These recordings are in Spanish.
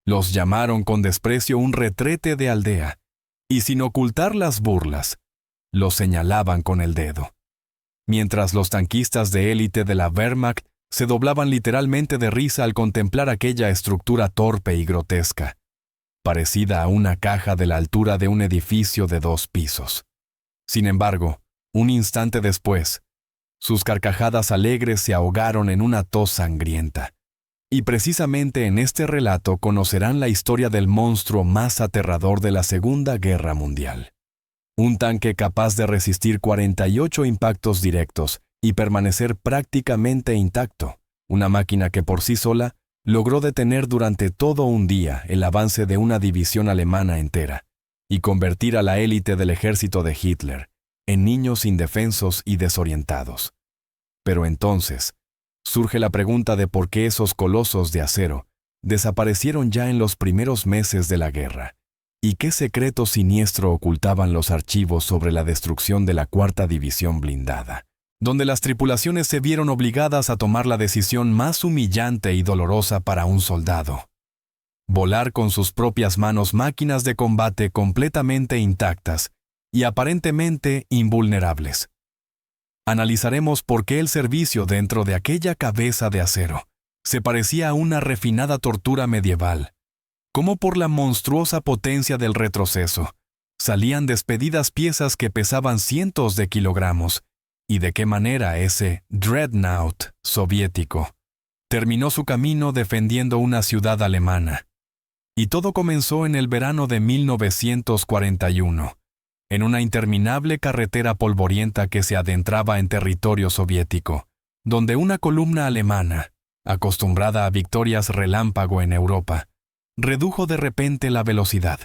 Los llamaron con desprecio un retrete de aldea, y sin ocultar las burlas, los señalaban con el dedo. Mientras los tanquistas de élite de la Wehrmacht se doblaban literalmente de risa al contemplar aquella estructura torpe y grotesca, parecida a una caja de la altura de un edificio de 2 pisos. Sin embargo, un instante después, sus carcajadas alegres se ahogaron en una tos sangrienta. Y precisamente en este relato conocerán la historia del monstruo más aterrador de la Segunda Guerra Mundial. Un tanque capaz de resistir 48 impactos directos y permanecer prácticamente intacto. Una máquina que por sí sola logró detener durante todo un día el avance de una división alemana entera y convertir a la élite del ejército de Hitler en niños indefensos y desorientados. Pero entonces, surge la pregunta de por qué esos colosos de acero desaparecieron ya en los primeros meses de la guerra, y qué secreto siniestro ocultaban los archivos sobre la destrucción de la 4ª División Blindada, donde las tripulaciones se vieron obligadas a tomar la decisión más humillante y dolorosa para un soldado: volar con sus propias manos máquinas de combate completamente intactas y aparentemente invulnerables. Analizaremos por qué el servicio dentro de aquella cabeza de acero se parecía a una refinada tortura medieval, cómo por la monstruosa potencia del retroceso salían despedidas piezas que pesaban cientos de kilogramos, y de qué manera ese Dreadnought soviético terminó su camino defendiendo una ciudad alemana. Y todo comenzó en el verano de 1941. En una interminable carretera polvorienta que se adentraba en territorio soviético, donde una columna alemana, acostumbrada a victorias relámpago en Europa, redujo de repente la velocidad.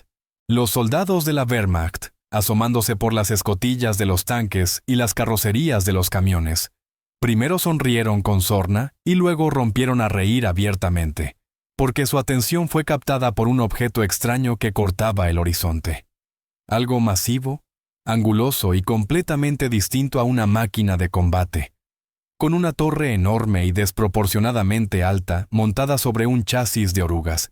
Los soldados de la Wehrmacht, asomándose por las escotillas de los tanques y las carrocerías de los camiones, primero sonrieron con sorna y luego rompieron a reír abiertamente, porque su atención fue captada por un objeto extraño que cortaba el horizonte. Algo masivo, anguloso y completamente distinto a una máquina de combate, con una torre enorme y desproporcionadamente alta montada sobre un chasis de orugas,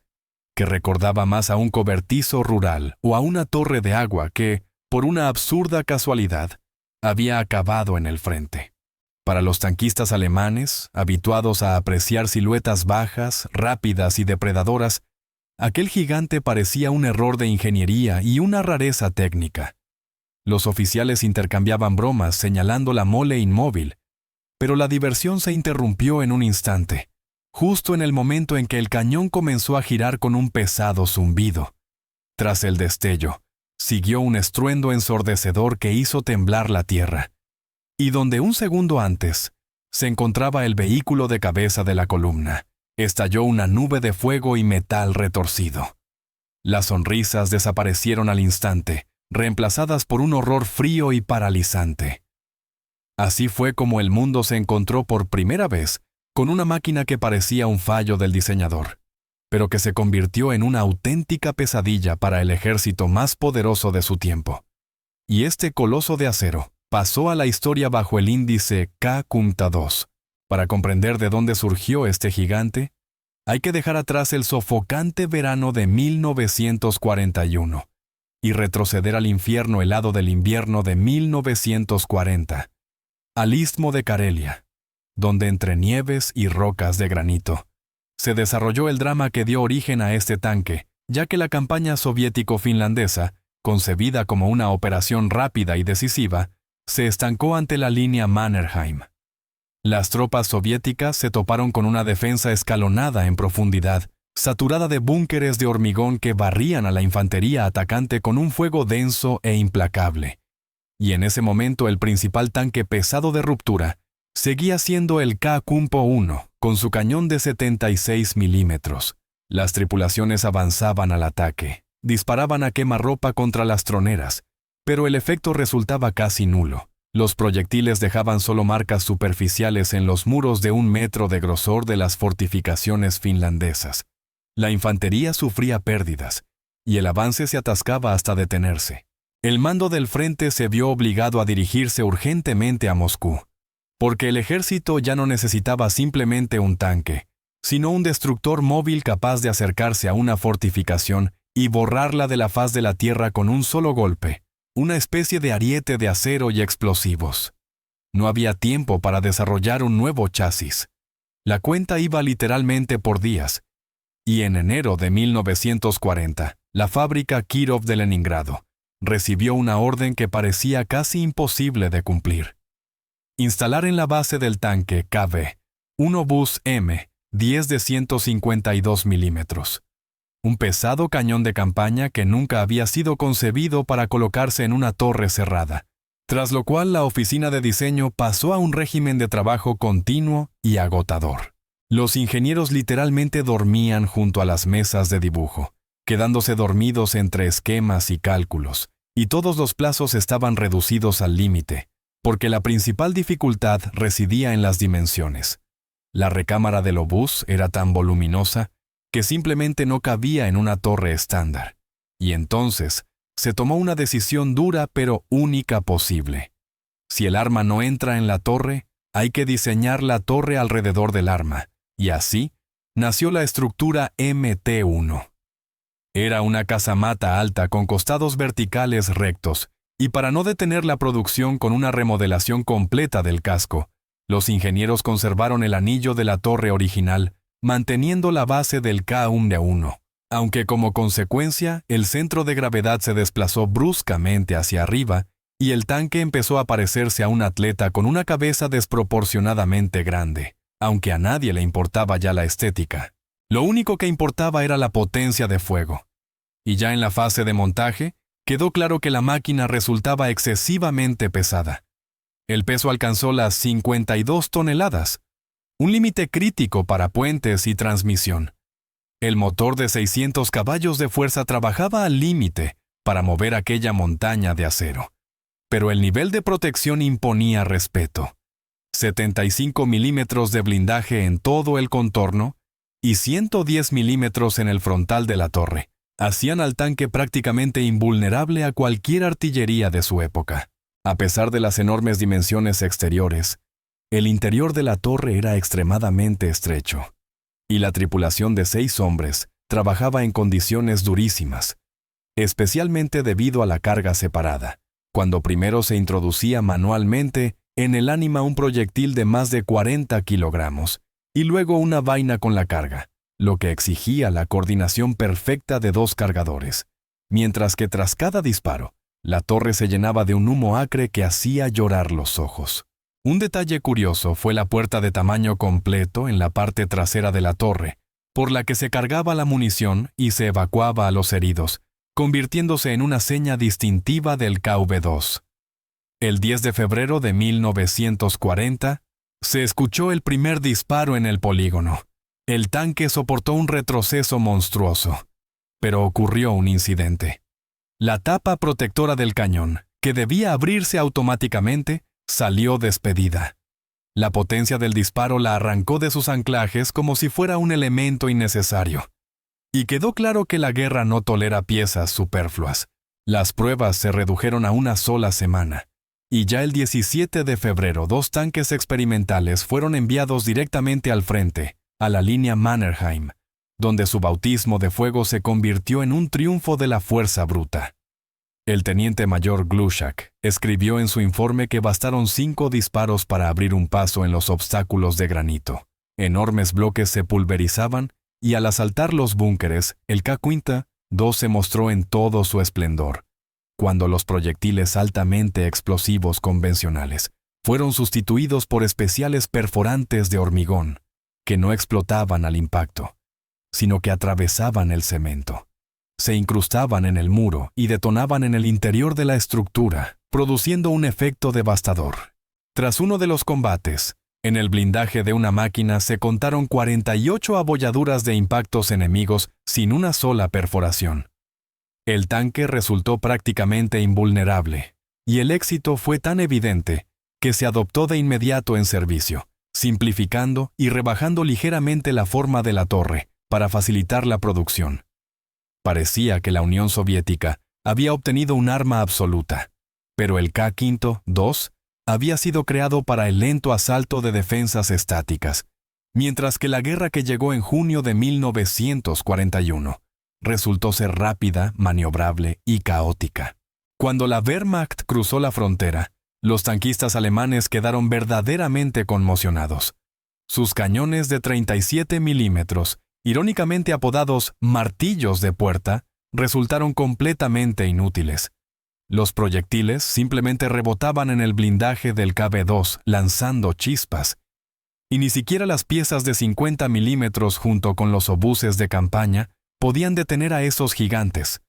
que recordaba más a un cobertizo rural o a una torre de agua que, por una absurda casualidad, había acabado en el frente. Para los tanquistas alemanes, habituados a apreciar siluetas bajas, rápidas y depredadoras, aquel gigante parecía un error de ingeniería y una rareza técnica. Los oficiales intercambiaban bromas señalando la mole inmóvil, pero la diversión se interrumpió en un instante, justo en el momento en que el cañón comenzó a girar con un pesado zumbido. Tras el destello, siguió un estruendo ensordecedor que hizo temblar la tierra, y donde un segundo antes se encontraba el vehículo de cabeza de la columna, estalló una nube de fuego y metal retorcido. Las sonrisas desaparecieron al instante, reemplazadas por un horror frío y paralizante. Así fue como el mundo se encontró por primera vez con una máquina que parecía un fallo del diseñador, pero que se convirtió en una auténtica pesadilla para el ejército más poderoso de su tiempo. Y este coloso de acero pasó a la historia bajo el índice K-2. Para comprender de dónde surgió este gigante, hay que dejar atrás el sofocante verano de 1941 y retroceder al infierno helado del invierno de 1940, al istmo de Karelia, donde entre nieves y rocas de granito se desarrolló el drama que dio origen a este tanque, ya que la campaña soviético-finlandesa, concebida como una operación rápida y decisiva, se estancó ante la línea Mannerheim. Las tropas soviéticas se toparon con una defensa escalonada en profundidad, saturada de búnkeres de hormigón que barrían a la infantería atacante con un fuego denso e implacable. Y en ese momento el principal tanque pesado de ruptura seguía siendo el K-1 con su cañón de 76 milímetros. Las tripulaciones avanzaban al ataque, disparaban a quemarropa contra las troneras, pero el efecto resultaba casi nulo. Los proyectiles dejaban solo marcas superficiales en los muros de 1 metro de grosor de las fortificaciones finlandesas. La infantería sufría pérdidas, y el avance se atascaba hasta detenerse. El mando del frente se vio obligado a dirigirse urgentemente a Moscú, porque el ejército ya no necesitaba simplemente un tanque, sino un destructor móvil capaz de acercarse a una fortificación y borrarla de la faz de la tierra con un solo golpe, una especie de ariete de acero y explosivos. No había tiempo para desarrollar un nuevo chasis. La cuenta iba literalmente por días, y en enero de 1940, la fábrica Kirov de Leningrado recibió una orden que parecía casi imposible de cumplir. Instalar en la base del tanque KB un obús M-10 de 152 milímetros, un pesado cañón de campaña que nunca había sido concebido para colocarse en una torre cerrada, tras lo cual la oficina de diseño pasó a un régimen de trabajo continuo y agotador. Los ingenieros literalmente dormían junto a las mesas de dibujo, quedándose dormidos entre esquemas y cálculos, y todos los plazos estaban reducidos al límite, porque la principal dificultad residía en las dimensiones. La recámara del obús era tan voluminosa que simplemente no cabía en una torre estándar, y entonces se tomó una decisión dura pero única posible. Si el arma no entra en la torre, hay que diseñar la torre alrededor del arma, y así nació la estructura MT-1. Era una casamata alta con costados verticales rectos, y para no detener la producción con una remodelación completa del casco, los ingenieros conservaron el anillo de la torre original, manteniendo la base del K1, aunque como consecuencia el centro de gravedad se desplazó bruscamente hacia arriba y el tanque empezó a parecerse a un atleta con una cabeza desproporcionadamente grande, aunque a nadie le importaba ya la estética. Lo único que importaba era la potencia de fuego. Y ya en la fase de montaje, quedó claro que la máquina resultaba excesivamente pesada. El peso alcanzó las 52 toneladas, un límite crítico para puentes y transmisión. El motor de 600 caballos de fuerza trabajaba al límite para mover aquella montaña de acero. Pero el nivel de protección imponía respeto. 75 milímetros de blindaje en todo el contorno y 110 milímetros en el frontal de la torre hacían al tanque prácticamente invulnerable a cualquier artillería de su época. A pesar de las enormes dimensiones exteriores, el interior de la torre era extremadamente estrecho, y la tripulación de 6 hombres trabajaba en condiciones durísimas, especialmente debido a la carga separada, cuando primero se introducía manualmente en el ánima un proyectil de más de 40 kilogramos, y luego una vaina con la carga, lo que exigía la coordinación perfecta de 2 cargadores, mientras que tras cada disparo, la torre se llenaba de un humo acre que hacía llorar los ojos. Un detalle curioso fue la puerta de tamaño completo en la parte trasera de la torre, por la que se cargaba la munición y se evacuaba a los heridos, convirtiéndose en una seña distintiva del KV-2. El 10 de febrero de 1940, se escuchó el primer disparo en el polígono. El tanque soportó un retroceso monstruoso, pero ocurrió un incidente. La tapa protectora del cañón, que debía abrirse automáticamente, salió despedida. La potencia del disparo la arrancó de sus anclajes como si fuera un elemento innecesario. Y quedó claro que la guerra no tolera piezas superfluas. Las pruebas se redujeron a una sola semana. Y ya el 17 de febrero 2 tanques experimentales fueron enviados directamente al frente, a la línea Mannerheim, donde su bautismo de fuego se convirtió en un triunfo de la fuerza bruta. El teniente mayor Glushak escribió en su informe que bastaron 5 disparos para abrir un paso en los obstáculos de granito. Enormes bloques se pulverizaban y al asaltar los búnkeres, el K-2 se mostró en todo su esplendor, cuando los proyectiles altamente explosivos convencionales fueron sustituidos por especiales perforantes de hormigón, que no explotaban al impacto, sino que atravesaban el cemento. Se incrustaban en el muro y detonaban en el interior de la estructura, produciendo un efecto devastador. Tras uno de los combates, en el blindaje de una máquina se contaron 48 abolladuras de impactos enemigos sin una sola perforación. El tanque resultó prácticamente invulnerable, y el éxito fue tan evidente que se adoptó de inmediato en servicio, simplificando y rebajando ligeramente la forma de la torre para facilitar la producción. Parecía que la Unión Soviética había obtenido un arma absoluta, pero el K-2 había sido creado para el lento asalto de defensas estáticas, mientras que la guerra que llegó en junio de 1941 resultó ser rápida, maniobrable y caótica. Cuando la Wehrmacht cruzó la frontera, los tanquistas alemanes quedaron verdaderamente conmocionados. Sus cañones de 37 milímetros, irónicamente apodados martillos de puerta, resultaron completamente inútiles. Los proyectiles simplemente rebotaban en el blindaje del KB-2, lanzando chispas. Y ni siquiera las piezas de 50 milímetros junto con los obuses de campaña podían detener a esos gigantes,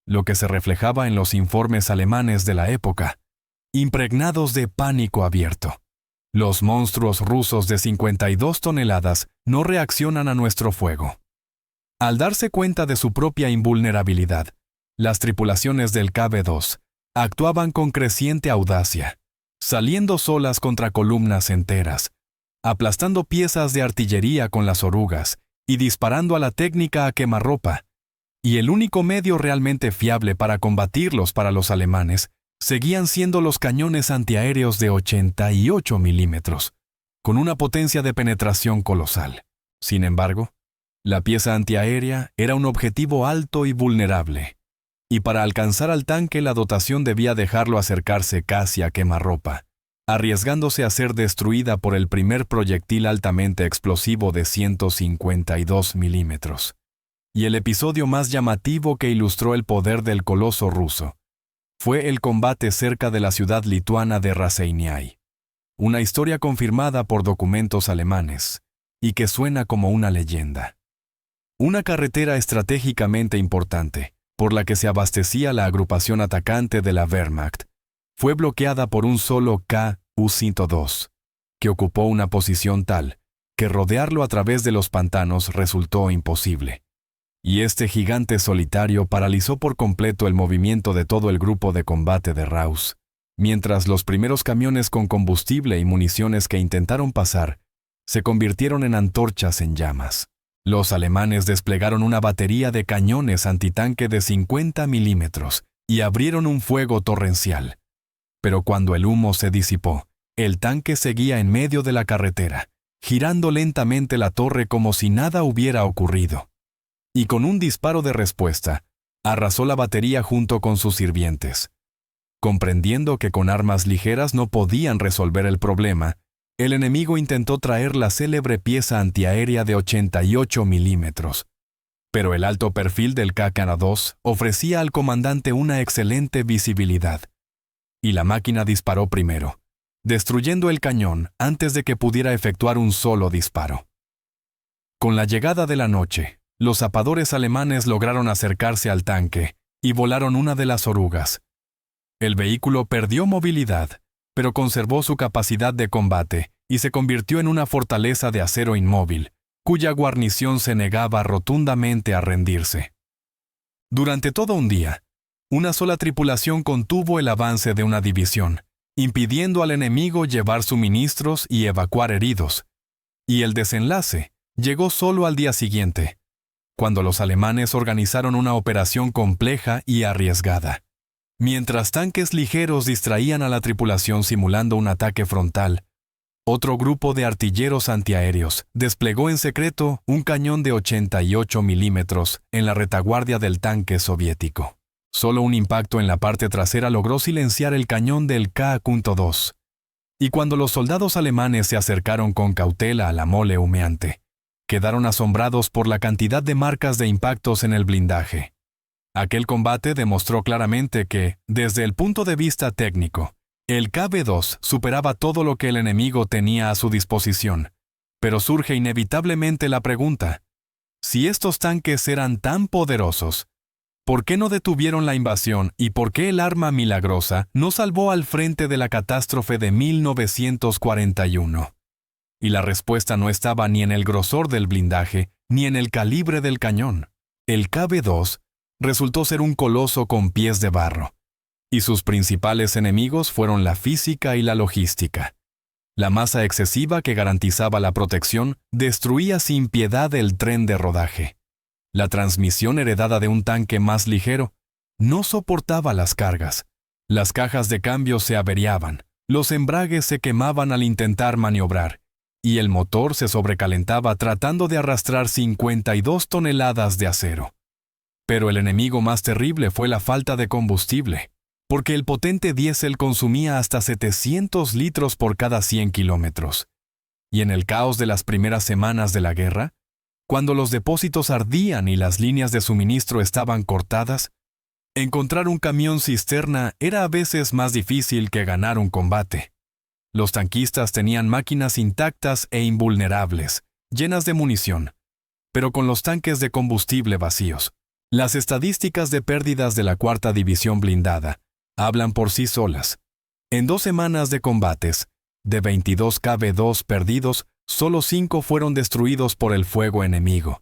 lo que se reflejaba en los informes alemanes de la época, impregnados de pánico abierto. Los monstruos rusos de 52 toneladas no reaccionan a nuestro fuego. Al darse cuenta de su propia invulnerabilidad, las tripulaciones del KB-2 actuaban con creciente audacia, saliendo solas contra columnas enteras, aplastando piezas de artillería con las orugas y disparando a la técnica a quemarropa. Y el único medio realmente fiable para combatirlos para los alemanes seguían siendo los cañones antiaéreos de 88 milímetros, con una potencia de penetración colosal. Sin embargo, la pieza antiaérea era un objetivo alto y vulnerable, y para alcanzar al tanque la dotación debía dejarlo acercarse casi a quemarropa, arriesgándose a ser destruida por el primer proyectil altamente explosivo de 152 milímetros. Y el episodio más llamativo que ilustró el poder del coloso ruso fue el combate cerca de la ciudad lituana de Raseiniai, una historia confirmada por documentos alemanes y que suena como una leyenda. Una carretera estratégicamente importante, por la que se abastecía la agrupación atacante de la Wehrmacht, fue bloqueada por un solo Ku-102, que ocupó una posición tal que rodearlo a través de los pantanos resultó imposible. Y este gigante solitario paralizó por completo el movimiento de todo el grupo de combate de Raus, mientras los primeros camiones con combustible y municiones que intentaron pasar se convirtieron en antorchas en llamas. Los alemanes desplegaron una batería de cañones antitanque de 50 milímetros y abrieron un fuego torrencial. Pero cuando el humo se disipó, el tanque seguía en medio de la carretera, girando lentamente la torre como si nada hubiera ocurrido. Y con un disparo de respuesta, arrasó la batería junto con sus sirvientes. Comprendiendo que con armas ligeras no podían resolver el problema, el enemigo intentó traer la célebre pieza antiaérea de 88 milímetros. Pero el alto perfil del K-2 ofrecía al comandante una excelente visibilidad. Y la máquina disparó primero, destruyendo el cañón antes de que pudiera efectuar un solo disparo. Con la llegada de la noche, los zapadores alemanes lograron acercarse al tanque y volaron una de las orugas. El vehículo perdió movilidad, pero conservó su capacidad de combate y se convirtió en una fortaleza de acero inmóvil, cuya guarnición se negaba rotundamente a rendirse. Durante todo un día, una sola tripulación contuvo el avance de una división, impidiendo al enemigo llevar suministros y evacuar heridos. Y el desenlace llegó solo al día siguiente, cuando los alemanes organizaron una operación compleja y arriesgada. Mientras tanques ligeros distraían a la tripulación simulando un ataque frontal, otro grupo de artilleros antiaéreos desplegó en secreto un cañón de 88 milímetros en la retaguardia del tanque soviético. Solo un impacto en la parte trasera logró silenciar el cañón del K-2. Y cuando los soldados alemanes se acercaron con cautela a la mole humeante, quedaron asombrados por la cantidad de marcas de impactos en el blindaje. Aquel combate demostró claramente que, desde el punto de vista técnico, el KB-2 superaba todo lo que el enemigo tenía a su disposición. Pero surge inevitablemente la pregunta: si estos tanques eran tan poderosos, ¿por qué no detuvieron la invasión y por qué el arma milagrosa no salvó al frente de la catástrofe de 1941? Y la respuesta no estaba ni en el grosor del blindaje ni en el calibre del cañón. El KB-2 resultó ser un coloso con pies de barro, y sus principales enemigos fueron la física y la logística. La masa excesiva que garantizaba la protección destruía sin piedad el tren de rodaje. La transmisión heredada de un tanque más ligero no soportaba las cargas. Las cajas de cambio se averiaban, los embragues se quemaban al intentar maniobrar, y el motor se sobrecalentaba tratando de arrastrar 52 toneladas de acero. Pero el enemigo más terrible fue la falta de combustible, porque el potente diésel consumía hasta 700 litros por cada 100 kilómetros. Y en el caos de las primeras semanas de la guerra, cuando los depósitos ardían y las líneas de suministro estaban cortadas, encontrar un camión cisterna era a veces más difícil que ganar un combate. Los tanquistas tenían máquinas intactas e invulnerables, llenas de munición, pero con los tanques de combustible vacíos. Las estadísticas de pérdidas de la 4ª División Blindada hablan por sí solas. En 2 semanas de combates, de 22 KB2 perdidos, solo 5 fueron destruidos por el fuego enemigo,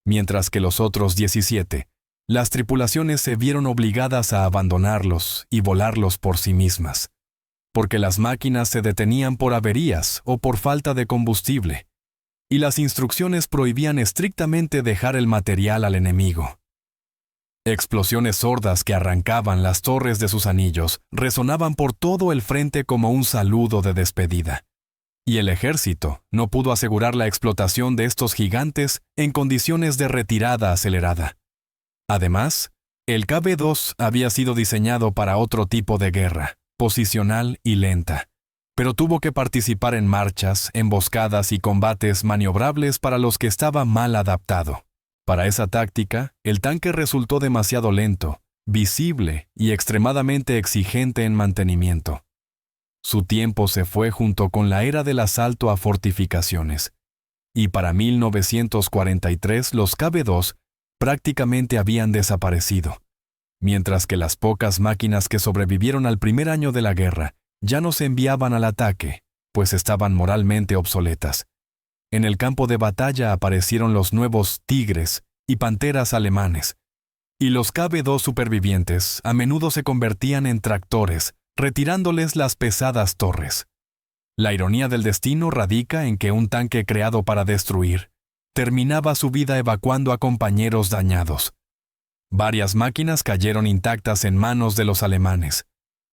mientras que los otros 17, las tripulaciones se vieron obligadas a abandonarlos y volarlos por sí mismas, porque las máquinas se detenían por averías o por falta de combustible, y las instrucciones prohibían estrictamente dejar el material al enemigo. Explosiones sordas que arrancaban las torres de sus anillos resonaban por todo el frente como un saludo de despedida. Y el ejército no pudo asegurar la explotación de estos gigantes en condiciones de retirada acelerada. Además, el KB2 había sido diseñado para otro tipo de guerra, posicional y lenta, pero tuvo que participar en marchas, emboscadas y combates maniobrables para los que estaba mal adaptado. Para esa táctica, el tanque resultó demasiado lento, visible y extremadamente exigente en mantenimiento. Su tiempo se fue junto con la era del asalto a fortificaciones, y para 1943 los KB2 prácticamente habían desaparecido, mientras que las pocas máquinas que sobrevivieron al primer año de la guerra ya no se enviaban al ataque, pues estaban moralmente obsoletas. En el campo de batalla aparecieron los nuevos Tigres y Panteras alemanes, y los KB2 supervivientes a menudo se convertían en tractores, retirándoles las pesadas torres. La ironía del destino radica en que un tanque creado para destruir terminaba su vida evacuando a compañeros dañados. Varias máquinas cayeron intactas en manos de los alemanes.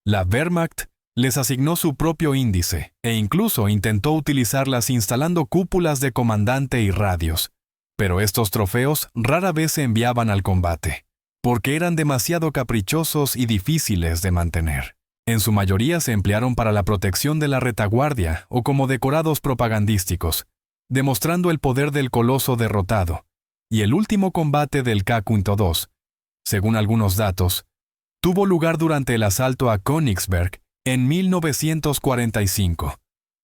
La Wehrmacht les asignó su propio índice e incluso intentó utilizarlas instalando cúpulas de comandante y radios. Pero estos trofeos rara vez se enviaban al combate, porque eran demasiado caprichosos y difíciles de mantener. En su mayoría se emplearon para la protección de la retaguardia o como decorados propagandísticos, demostrando el poder del coloso derrotado. Y el último combate del K-2, según algunos datos, tuvo lugar durante el asalto a Königsberg en 1945,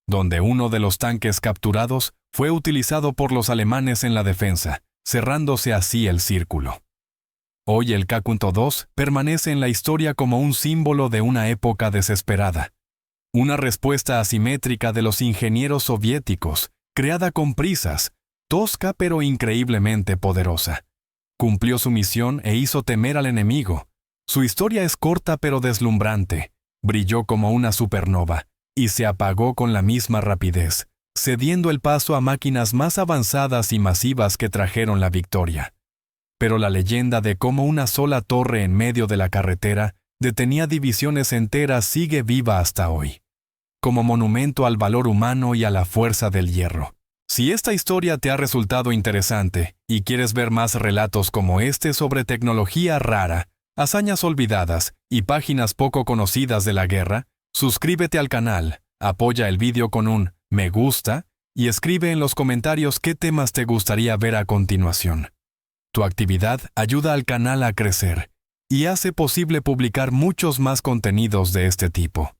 donde uno de los tanques capturados fue utilizado por los alemanes en la defensa, cerrándose así el círculo. Hoy el K-2 permanece en la historia como un símbolo de una época desesperada, una respuesta asimétrica de los ingenieros soviéticos, creada con prisas, tosca pero increíblemente poderosa. Cumplió su misión e hizo temer al enemigo. Su historia es corta pero deslumbrante. Brilló como una supernova y se apagó con la misma rapidez, cediendo el paso a máquinas más avanzadas y masivas que trajeron la victoria. Pero la leyenda de cómo una sola torre en medio de la carretera detenía divisiones enteras sigue viva hasta hoy, como monumento al valor humano y a la fuerza del hierro. Si esta historia te ha resultado interesante y quieres ver más relatos como este sobre tecnología rara, hazañas olvidadas y páginas poco conocidas de la guerra, suscríbete al canal, apoya el vídeo con un me gusta y escribe en los comentarios qué temas te gustaría ver a continuación. Tu actividad ayuda al canal a crecer y hace posible publicar muchos más contenidos de este tipo.